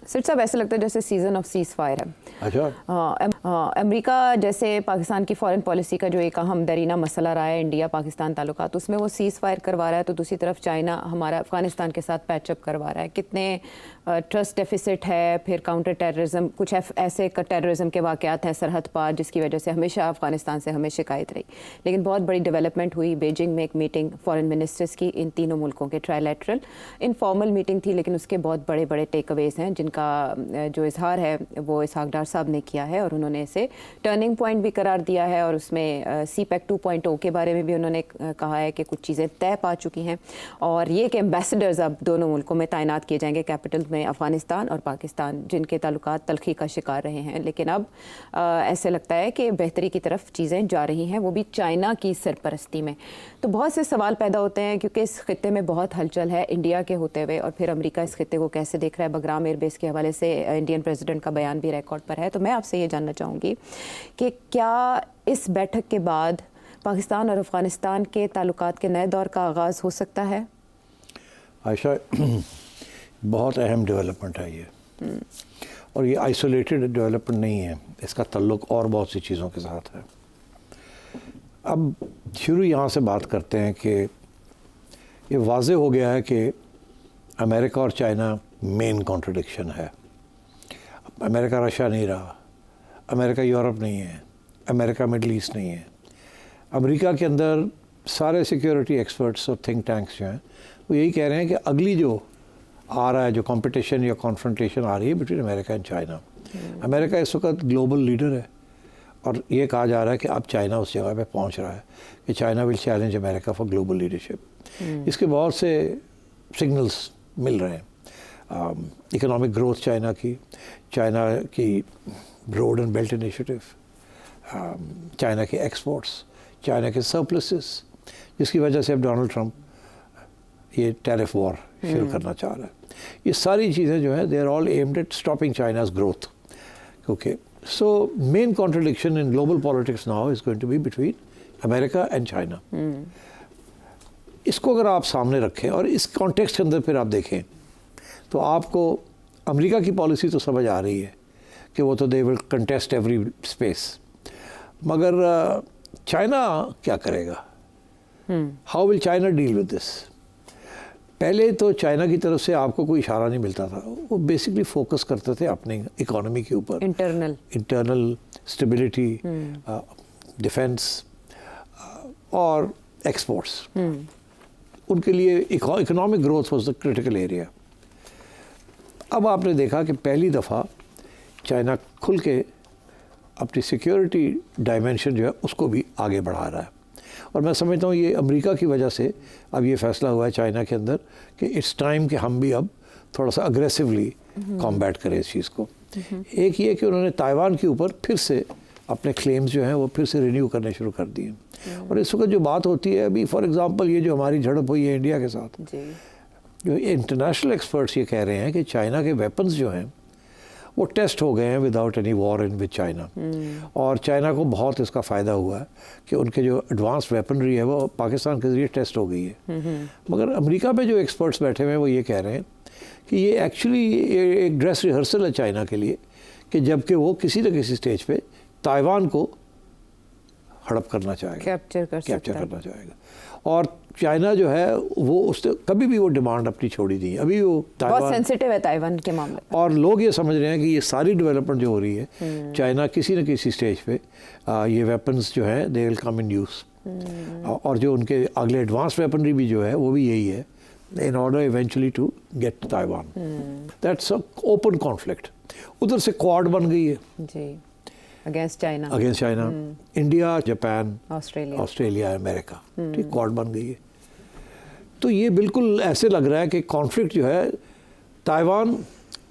सिर्फ साहब ऐसा लगता है जैसे सीजन ऑफ सीज फायर है। अच्छा, अमेरिका जैसे पाकिस्तान की फॉरेन पॉलिसी का जो एक अहम दरीना मसला रहा है इंडिया पाकिस्तान ताल्लुकात, उसमें वो सीज फायर करवा रहा है, तो दूसरी तरफ चाइना हमारा अफगानिस्तान के साथ पैचअप करवा रहा है। कितने ट्रस्ट डेफिसिट है, फिर काउंटर टेररिज्म, कुछ ऐसे टेररिज्म के वाक़यात हैं सरहद पार जिसकी वजह से हमेशा अफगानिस्तान से हमें शिकायत रही। लेकिन बहुत बड़ी डेवलपमेंट हुई, बीजिंग में एक मीटिंग फॉरेन मिनिस्टर्स की इन तीनों मुल्कों के, ट्राइलेटरल इनफॉर्मल मीटिंग थी, लेकिन उसके बहुत बड़े बड़े टेक अवेज हैं जिनका जो इजहार है वो इसहाक डार साहब ने किया है, और उन्होंने इसे टर्निंग पॉइंट भी करार दिया है। और उसमें सीपैक 2.0 के बारे में भी उन्होंने कहा है कि कुछ चीज़ें तय पा चुकी हैं, और ये कि एम्बेसडर्स अब दोनों मुल्कों में तैनात किए जाएंगे, कैपिटल में अफगानिस्तान और पाकिस्तान, जिनके ताल्लुकात तलखी का शिकार रहे हैं। लेकिन अब ऐसे लगता है कि बेहतरी की तरफ चीज़ें जा रही हैं, वो भी चाइना की सरपरस्ती में। तो बहुत से सवाल पैदा होते हैं क्योंकि इस खित्ते में बहुत हलचल है इंडिया के होते हुए, और फिर अमेरिका इस खित्ते को कैसे देख रहा है। बगराम एयरबेस के हवाले से इंडियन प्रेसिडेंट का बयान भी रिकॉर्ड पर है। तो मैं आपसे ये जानना चाहूँगी कि क्या इस बैठक के बाद पाकिस्तान और अफगानिस्तान के ताल्लुकात के नए दौर का आगाज़ हो सकता है? आयशा, बहुत अहम डेवलपमेंट है ये, और ये आइसोलेटेड डेवलपमेंट नहीं है, इसका ताल्लुक और बहुत सी चीज़ों के साथ है। अब शुरू यहाँ से बात करते हैं कि ये वाज़े हो गया है कि अमेरिका और चाइना मेन कॉन्ट्रडिक्शन है। अमेरिका रशिया नहीं रहा, अमेरिका यूरोप नहीं है, अमेरिका मिडल ईस्ट नहीं है। अमेरिका के अंदर सारे सिक्योरिटी एक्सपर्ट्स और थिंक टैंक्स जो हैं वो यही कह रहे हैं कि अगली जो आ रहा है, जो कंपटीशन या कॉन्फ्रंटेशन आ रही है between America and China. America इस वक्त ग्लोबल लीडर है, और ये कहा जा रहा है कि अब चाइना उस जगह पे पहुंच रहा है कि China will challenge America for global leadership. इसके बहुत से सिग्नल्स मिल रहे हैं। इकोनॉमिक ग्रोथ चाइना की road and belt initiative, China के एक्सपोर्ट्स, चाइना के सरप्लसेस, जिसकी वजह से अब डोनाल्ड ट्रंप ये टैरिफ वॉर शुरू करना चाह रहा है। ये सारी चीज़ें जो हैं they are all aimed at stopping China's growth. Okay, so main contradiction in global politics now is going to be between America and China. इसको अगर आप सामने रखें और इस कॉन्टेक्स्ट के अंदर फिर आप देखें तो आपको अमेरिका की पॉलिसी तो समझ आ रही है कि वो तो they will contest every space, मगर चाइना क्या करेगा? How will China deal with this? पहले तो चाइना की तरफ से आपको कोई इशारा नहीं मिलता था, वो बेसिकली फोकस करते थे अपने इकोनॉमी के ऊपर, इंटरनल स्टेबिलिटी, डिफेंस और एक्सपोर्ट्स। उनके लिए economic growth was the critical area. अब आपने देखा कि पहली दफ़ा चाइना खुल के अपनी सिक्योरिटी डायमेंशन जो है उसको भी आगे बढ़ा रहा है, और मैं समझता हूँ ये अमेरिका की वजह से अब ये फैसला हुआ है चाइना के अंदर कि इट्स टाइम कि हम भी अब थोड़ा सा अग्रेसिवली कॉम्बैट करें इस चीज़ को। एक ये कि उन्होंने ताइवान के ऊपर फिर से अपने क्लेम्स जो हैं वो फिर से रिन्यू करने शुरू कर दिए। और इस वक्त जो बात होती है अभी, फॉर एग्जांपल ये जो हमारी झड़प हुई है इंडिया के साथ, जो इंटरनेशनल एक्सपर्ट्स ये कह रहे हैं कि चाइना के वेपन्स जो हैं वो टेस्ट हो गए हैं without any war in with China, और चाइना को बहुत इसका फ़ायदा हुआ है कि उनके जो एडवांस वेपनरी है वो पाकिस्तान के ज़रिए टेस्ट हो गई है। मगर अमेरिका में जो एक्सपर्ट्स बैठे हुए हैं वो ये कह रहे हैं कि ये एक्चुअली एक ड्रेस रिहर्सल है चाइना के लिए, कि जबकि वो किसी न किसी स्टेज पे ताइवान को हड़प करना चाहेगा, कैप्चर करना चाहेगा। और चाइना जो है वो उसने कभी भी वो डिमांड अपनी छोड़ी नहीं है। अभी वो बहुत सेंसिटिव है ताइवान के मामले, और लोग ये समझ रहे हैं कि ये सारी डेवलपमेंट जो हो रही है चाइना किसी न किसी स्टेज पे ये वेपन्स जो है they will come in use, और जो उनके अगले एडवांस वेपनरी भी जो है वो भी यही है, in order eventually to get to Taiwan. That's a open conflict. उधर से क्वाड बन गई है जी, against China, India, Japan, Australia, America, ठीक, क्वाड बन गई है। तो ये बिल्कुल ऐसे लग रहा है कि कॉन्फ्लिक्ट जो है ताइवान,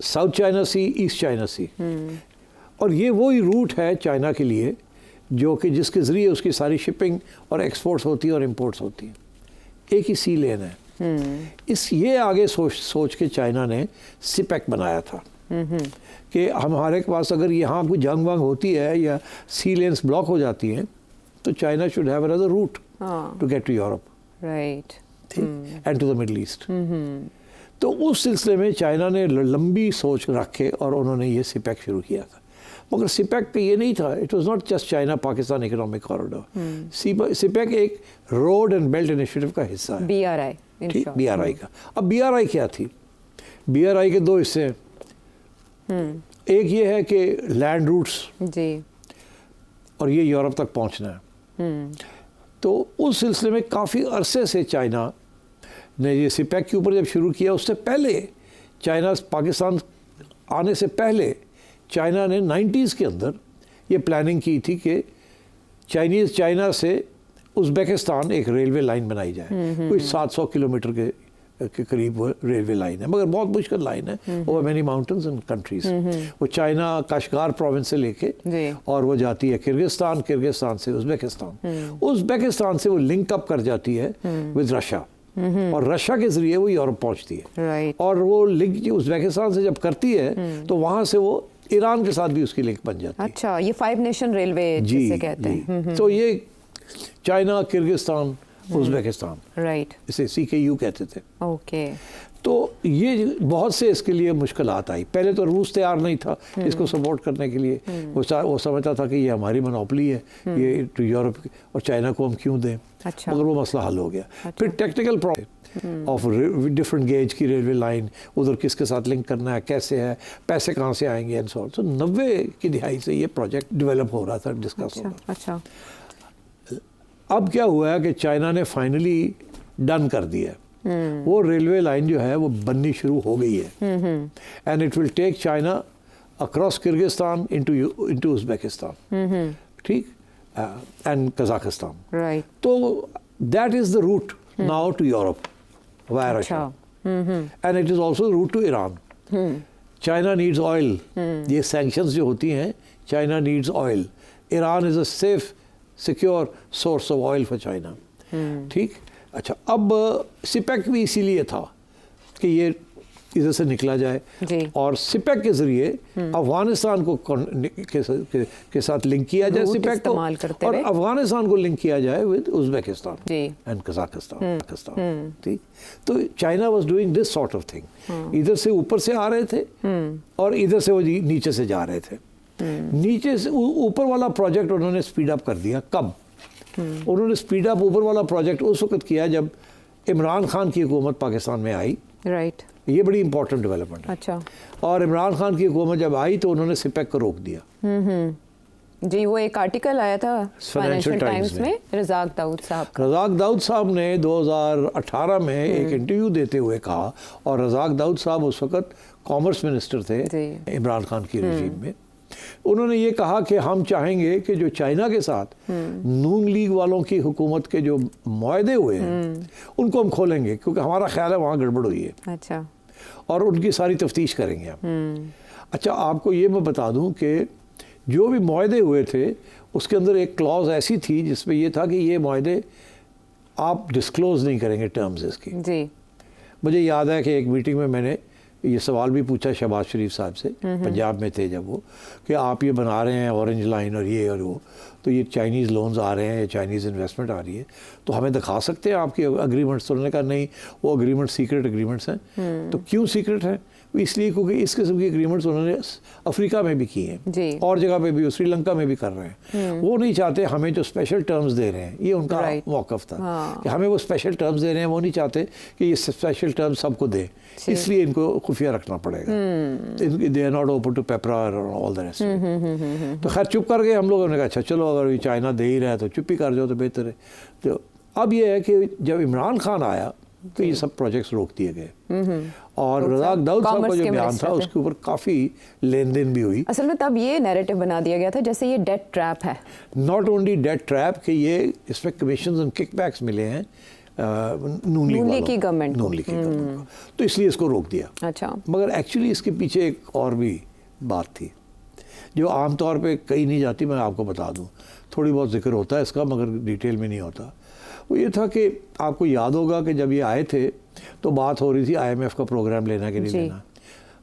साउथ चाइना सी, ईस्ट चाइना सी, और ये वही रूट है चाइना के लिए जो कि जिसके ज़रिए उसकी सारी शिपिंग और एक्सपोर्ट्स होती है और इंपोर्ट्स होती हैं, एक ही सी लेन है। ये आगे सोच के चाइना ने सिपेक बनाया था कि हमारे पास अगर यहाँ कोई जंग वंग होती है या सी लेन्स ब्लॉक हो जाती हैं तो China should have another route to get to Europe, right, and to the Middle East. तो उस सिलसिले में चाइना ने लंबी सोच रख के और उन्होंने ये सिपेक शुरू किया था। मगर सिपेक का ये नहीं था, it was not just China Pakistan economic corridor. CPEC एक रोड एंड बेल्ट इनिशिएटिव का हिस्सा है, BRI, ठीक, BRI का। अब BRI क्या थी? BRI के दो हिस्से हैं। एक ये है कि लैंड रूट्स जी, और ये यूरोप तक पहुंचना है। तो उस सिलसिले में काफ़ी अरसे से चाइना ने ये सिपेक के ऊपर जब शुरू किया, उससे पहले चाइना पाकिस्तान आने से पहले चाइना ने 90s के अंदर ये प्लानिंग की थी कि चाइना से उज़्बेकिस्तान एक रेलवे लाइन बनाई जाए। कोई 700 किलोमीटर के करीब वो रेलवे लाइन है, मगर बहुत मुश्किल लाइन है, over many mountains and countries. वो चाइना काश्गार प्रोविंस से लेके और वो जाती है किर्गिस्तान से उज़्बेकिस्तान से वो लिंक अप कर जाती है विद रशिया, और रशिया के जरिए वो यूरोप पहुंचती है। और वो लिंक उज़्बेकिस्तान से जब करती है तो वहां से वो ईरान के साथ भी उसकी लिंक बन जाती है। अच्छा, ये 5 नेशन रेलवे जिसे कहते हैं। तो ये चाइना, किर्गिस्तान, उज़्बेकिस्तान, राइट, इसे CKU कहते थे। ओके। तो ये बहुत से इसके लिए मुश्किलात आई। पहले तो रूस तैयार नहीं था इसको सपोर्ट करने के लिए। वो समझता था कि ये हमारी मोनोपोली है, ये तो यूरोप और चाइना को हम क्यों दें। अच्छा। मगर वो मसला हल हो गया। फिर technical problem of different gauge की रेलवे लाइन, उधर किसके साथ लिंक करना है, कैसे है, पैसे कहाँ से आएंगे एंड सो ऑन। तो 90 की दिहाई से ये प्रोजेक्ट डेवलप हो रहा था, डिस्कस हो रहा था। अच्छा। अब क्या हुआ है कि चाइना ने फाइनली डन कर दिया। वो रेलवे लाइन जो है वो बननी शुरू हो गई है, and it will take China across Kyrgyzstan into Uzbekistan, ठीक, एंड कजाकिस्तान, राइट। तो that is the route now to Europe via Russia, and it is also route to Iran. China needs oil. ये sanctions जो होती हैं, China needs oil. Iran is a safe secure source of oil for China, ठीक। अच्छा, अब CPEC भी इसीलिए था कि ये इधर से निकला जाए जी। और सिपेक के जरिए अफगानिस्तान को के साथ लिंक किया जाए, सिपेक को, और अफगानिस्तान को लिंक किया जाए विद उज़्बेकिस्तान एंड कजाकिस्तान, ठीक। तो China was doing this sort of thing. इधर से ऊपर से आ रहे थे और इधर से वो नीचे से जा रहे थे। नीचे से ऊपर वाला प्रोजेक्ट उन्होंने स्पीड अप कर दिया। कब उन्होंने स्पीड अप ऊपर वाला प्रोजेक्ट उस वक्त किया जब इमरान खान की हुकूमत पाकिस्तान में आई, राइट। ये बड़ी इंपॉर्टेंट डेवलपमेंट है। अच्छा। और इमरान खान की हुकूमत जब आई तो उन्होंने सिपेक को रोक दिया। जी, वो एक आर्टिकल आया था फाइनेंशियल टाइम्स में, रज़ाक दाऊद साहब ने 2018 में एक इंटरव्यू देते हुए कहा, और रज़ाक दाऊद साहब उस वक्त कॉमर्स मिनिस्टर थे इमरान खान की रजीम में। उन्होंने ये कहा कि हम चाहेंगे कि जो चाइना के साथ नून लीग वालों की हुकूमत के जो मुआहदे हुए हैं उनको हम खोलेंगे, क्योंकि हमारा ख्याल है वहाँ गड़बड़ हुई है। अच्छा। और उनकी सारी तफ्तीश करेंगे हम। अच्छा, आपको ये मैं बता दूं कि जो भी मुआहदे हुए थे उसके अंदर एक क्लॉज ऐसी थी जिसमें ये था कि ये मुआहदे आप डिस्क्लोज नहीं करेंगे टर्म्स इसकी। जी। मुझे याद है कि एक मीटिंग में मैंने ये सवाल भी पूछा शहबाज शरीफ साहब से, पंजाब में थे जब वो, कि आप ये बना रहे हैं ऑरेंज लाइन और ये और वो, तो ये चाइनीज़ लोन्स आ रहे हैं या चाइनीज़ इन्वेस्टमेंट आ रही है, तो हमें दिखा सकते हैं आपकी अग्रीमेंट्स। तो उन्होंने कहा नहीं, वो अग्रीमेंट सीक्रेट अग्रीमेंट्स हैं। तो क्यों सीक्रेट है? इसलिए क्योंकि इस किस्म की अग्रीमेंट्स उन्होंने अफ्रीका में भी किए हैं और जगह पे भी, श्रीलंका में भी कर रहे हैं। वो नहीं चाहते हमें जो स्पेशल टर्म्स दे रहे हैं, ये उनका मौक़िफ़ था कि हमें वो स्पेशल टर्म्स दे रहे हैं, वो नहीं चाहते कि ये स्पेशल टर्म्स सबको दे, इसलिए इनको खुफिया रखना पड़ेगा। They are not open to पेपरा और ऑल द रेस्ट। तो खैर चुप कर गए हम लोगों ने कहा अच्छा चलो, अगर ये चाइना दे ही रहा है तो चुप ही कर जाओ तो बेहतर है। तो अब ये है कि जब इमरान खान आया तो ये सब प्रोजेक्ट्स रोक दिए गए, और रज़ाक दाऊद साहब का जो बयान था उसके ऊपर काफ़ी लेन देन भी हुई। असल में तब ये नैरेटिव बना दिया गया था जैसे ये डेट ट्रैप है। नॉट ओनली डेट ट्रैप कि ये इसमें कमीशंस एंड किकबैक्स मिले हैं नून लीग की गवर्नमेंट को, तो इसलिए इसको रोक दिया। अच्छा। मगर एक्चुअली इसके पीछे एक और भी बात थी जो आमतौर पे कही नहीं जाती, मैं आपको बता दूं, थोड़ी बहुत जिक्र होता है इसका मगर डिटेल में नहीं होता। वो ये था कि आपको याद होगा कि जब ये आए थे तो बात हो रही थी IMF का प्रोग्राम लेना कि नहीं लेना।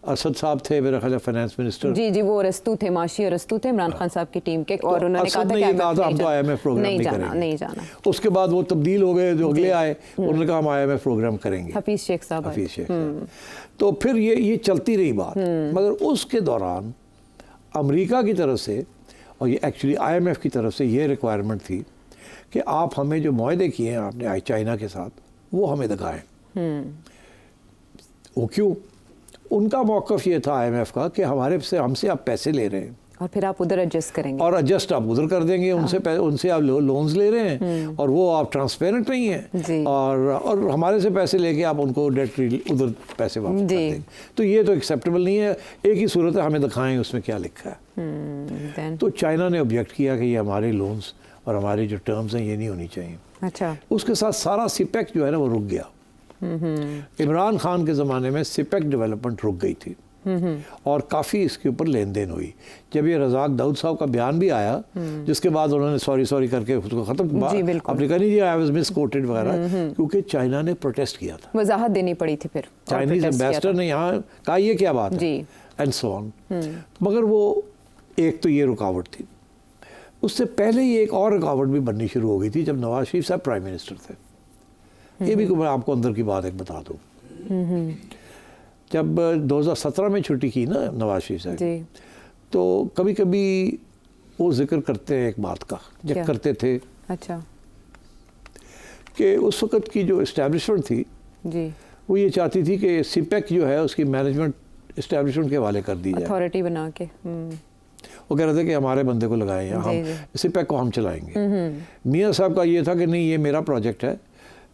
असद साहब थे मेरा ख्याल फाइनेंस मिनिस्टर। जी जी, वो अरस्तु थे, माशी अरस्तु थे इमरान खान साहब की टीम के, और उन्होंने कहा था कि हम तो IMF प्रोग्राम नहीं करेंगे, नहीं जाना। उसके बाद वो तब्दील हो गए, जो अगले आए उन्होंने कहा हम IMF प्रोग्राम करेंगे, हफीज शेख साहब। हफीज शेख साहब। तो फिर ये चलती रही बात, मगर उसके दौरान अमेरिका की तरफ से और ये एक्चुअली IMF की तरफ से ये रिक्वायरमेंट थी कि आप हमें जो मुआहदे किए हैं आपने चाइना के साथ वो हमें दिखाएं। वो क्यों? उनका मौक़िफ़ ये था IMF का कि हमसे आप पैसे ले रहे हैं और फिर आप उधर एडजस्ट करेंगे, और एडजस्ट आप उधर कर देंगे। उनसे आप लोन्स ले रहे हैं और वो आप ट्रांसपेरेंट नहीं है, और हमारे से पैसे लेके आप उनको डेट उधर पैसे वापस कर देंगे। तो ये तो एक्सेप्टेबल नहीं है। एक ही सूरत है, हमें दिखाएं उसमें क्या लिखा है। तो चाइना ने ऑब्जेक्ट किया कि ये हमारे लोन्स और हमारी जो टर्म्स हैं ये नहीं होनी चाहिए। अच्छा। उसके साथ सारा सिपेक जो है ना वो रुक गया। इमरान खान के ज़माने में सिपेक डेवलपमेंट रुक गई थी और काफ़ी इसके ऊपर लेन देन हुई। जब ये रज़ाक दाऊद साहब का बयान भी आया, जिसके बाद उन्होंने सॉरी करके उसको ख़त्म, आपने कहा नहीं जी आई वाज मिसकोटेड वगैरह, क्योंकि चाइना ने प्रोटेस्ट किया था, वजाहत देनी पड़ी थी। फिर चाइनीज एम्बेसडर ने यहाँ कहा ये क्या बात है एंड सो ऑन। मगर वो एक तो ये रुकावट थी, उससे पहले ही एक और रुकावट भी बननी शुरू हो गई थी जब नवाज शरीफ साहब प्राइम मिनिस्टर थे। ये भी मैं आपको अंदर की बात एक बता दूँ। जब 2017 में छुट्टी की ना नवाज शरीफ साहब, तो कभी कभी वो जिक्र करते हैं एक बात का, जब करते थे अच्छा कि उस वक़्त की जो इस्टेब्लिशमेंट थी जी, वो ये चाहती थी कि सिपेक जो है उसकी मैनेजमेंट इस्टेब्लिशमेंट के हवाले कर दी जाए, अथॉरिटी बना के। वो कह रहे थे कि हमारे बंदे को लगाएं या हम सिपेक को हम चलाएंगे। मियाँ साहब का ये था कि नहीं ये मेरा प्रोजेक्ट है,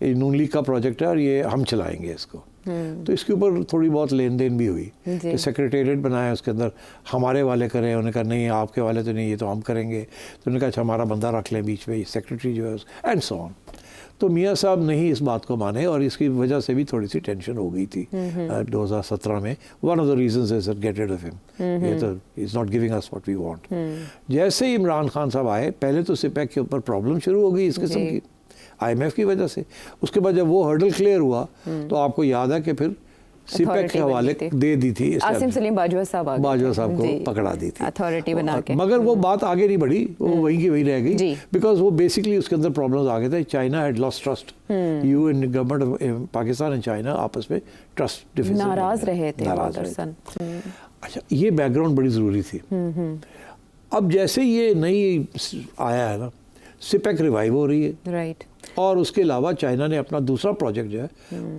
ये नून लीग का प्रोजेक्ट है और ये हम चलाएंगे इसको। तो इसके ऊपर थोड़ी बहुत लेन देन भी हुई कि सेक्रेटेरिएट बनाया, उसके अंदर हमारे वाले करें। उन्होंने कहा नहीं आपके वाले तो नहीं, ये तो हम करेंगे। तो उन्होंने कहा अच्छा हमारा बंदा रख लें बीच में, सेक्रेटरी जो है एंड सो ऑन। तो मियाँ साहब नहीं इस बात को माने और इसकी वजह से भी थोड़ी सी टेंशन हो गई थी 2017 में। One of the reasons is get rid of him, ये तो is not giving us what we want. जैसे ही इमरान खान साहब आए, पहले तो सिपेक के ऊपर प्रॉब्लम शुरू हो गई इस किस्म की IMF की वजह से। उसके बाद जब वो हर्डल क्लियर हुआ तो आपको याद है कि फिर सिपेक के हवाले दे दी थी, आसिम सलीम बाजवा साहब को पकड़ा दी थी अथॉरिटी बना के। मगर वो बात आगे नहीं बढ़ी, वो वहीं की वहीं रह गई, बिकॉज वो बेसिकली उसके अंदर प्रॉब्लम्स आ गए थे। China had lost trust, you and government of Pakistan and China आपस में ट्रस्ट डिफिसिट, नाराज रहे थे। अच्छा, ये बैकग्राउंड बड़ी ज़रूरी थी। अब जैसे ये नई आया है ना, सिपेक रिवाइव हो रही है, राइट, और उसके अलावा चाइना ने अपना दूसरा प्रोजेक्ट जो है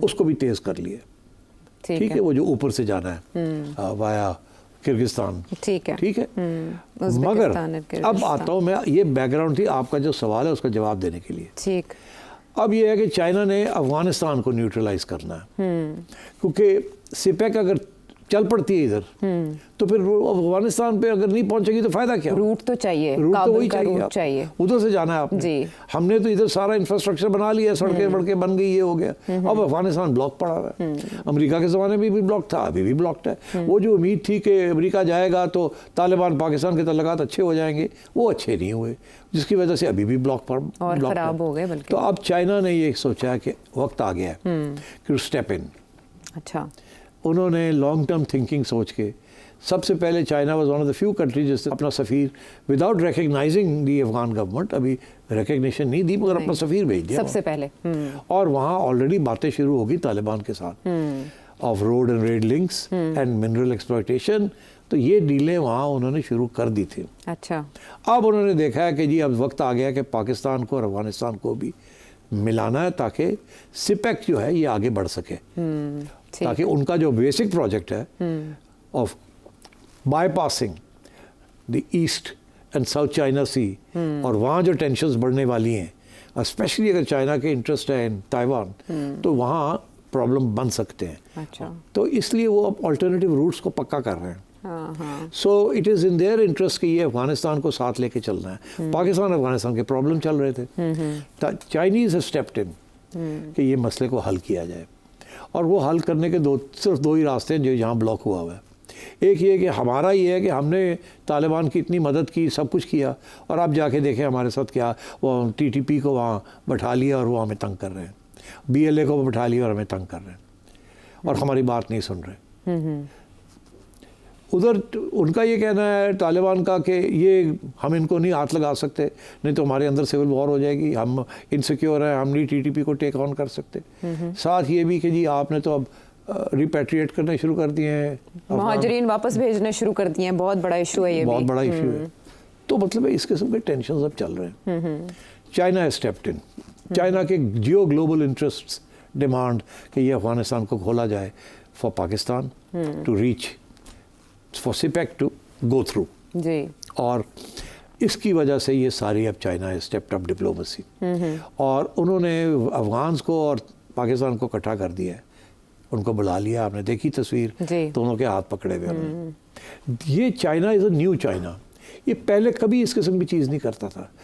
उसको भी तेज़ कर लिया। ठीक है, वो जो ऊपर से जाना है वाया किर्गिस्तान, ठीक है। मगर अब आता हूँ मैं, ये बैकग्राउंड थी, आपका जो सवाल है उसका जवाब देने के लिए। ठीक, अब ये है कि चाइना ने अफगानिस्तान को न्यूट्रलाइज करना है, क्योंकि सिपेक अगर चल पड़ती है इधर तो फिर अफगानिस्तान पे अगर नहीं पहुंचेगी तो फायदा क्या? रूट तो चाहिए, रूट तो वही चाहिए, उधर से जाना है आपने। हमने तो इधर सारा इंफ्रास्ट्रक्चर बना लिया, सड़कें वड़कें बन गई, ये हो गया। अब अफगानिस्तान ब्लॉक पड़ा हुआ है। अमेरिका के ज़माने में भी ब्लॉक था, अभी भी ब्लॉक्ड है। वो जो उम्मीद थी कि अमेरिका जाएगा तो तालिबान पाकिस्तान के तल्लुकात अच्छे हो जाएंगे, वो अच्छे नहीं हुए, जिसकी वजह से अभी भी ब्लॉक खराब हो गए। तो अब चाइना ने ये सोचा कि वक्त आ गया कि स्टेप इन। अच्छा, उन्होंने लॉन्ग टर्म थिंकिंग सोच के सबसे पहले China was one of the few countries जिसने अपना सफ़ीर विदाउट रिकग्नाइजिंग दी अफगान गवर्नमेंट, अभी रिकग्निशन नहीं दी मगर अपना सफ़ीर भेज दिया सबसे पहले। और वहाँ ऑलरेडी बातें शुरू हो गई तालिबान के साथ of road and red links and mineral exploitation. तो ये डीलें वहाँ उन्होंने शुरू कर दी थी। अच्छा, अब उन्होंने देखा है कि जी अब वक्त आ गया कि पाकिस्तान को और अफगानिस्तान को भी मिलाना है ताकि सिपेक जो है ये आगे बढ़ सके, ताकि उनका जो बेसिक प्रोजेक्ट है of bypassing the east and south China sea, और वहाँ जो टेंशन्स बढ़ने वाली हैं स्पेशली अगर चाइना के इंटरेस्ट है इन ताइवान, तो वहाँ प्रॉब्लम बन सकते हैं। अच्छा, तो इसलिए वो अब अल्टरनेटिव रूट्स को पक्का कर रहे हैं। So it is in their interest कि ये अफगानिस्तान को साथ लेके चलना है। पाकिस्तान अफगानिस्तान के प्रॉब्लम चल रहे थे, चाइनीज़ स्टेप्ड इन कि ये मसले को हल किया जाए, और वो हल करने के सिर्फ दो ही रास्ते हैं जो यहाँ ब्लॉक हुआ हुआ है। एक ये कि हमारा ये है कि हमने तालिबान की इतनी मदद की, सब कुछ किया, और आप जाके देखें हमारे साथ क्या, वो TTP को वहाँ बैठा लिया और वो हमें तंग कर रहे हैं, BLA को बैठा लिया और हमें तंग कर रहे हैं, और हमारी बात नहीं सुन रहे। उधर उनका ये कहना है तालिबान का कि ये हम इनको नहीं हाथ लगा सकते, नहीं तो हमारे अंदर सिविल वॉर हो जाएगी, हम इनसिक्योर हैं, हम नहीं टीटीपी को टेक ऑन कर सकते। साथ ये भी कि जी आपने तो अब रिपैट्रिएट करने शुरू कर दिए हैं, महाजरीन वापस भेजने शुरू कर दिए हैं, बहुत बड़ा इशू है ये, बहुत बड़ा इशू है। तो मतलब इस किस्म के टेंशन अब चल रहे हैं। China has stepped in, China के जियो ग्लोबल इंटरेस्ट्स डिमांड कि ये अफगानिस्तान को खोला जाए for Pakistan to reach, for CPEC to go through जी। और इसकी वजह से ये सारी अब चाइना है स्टेप्ड अप डिप्लोमेसी और उन्होंने अफगान्स को और पाकिस्तान को इकट्ठा कर दिया है, उनको बुला लिया। आपने देखी तस्वीर, दोनों के हाथ पकड़े हुए उन्होंने। ये China is a new China, ये पहले कभी इस किस्म की चीज़ नहीं करता था।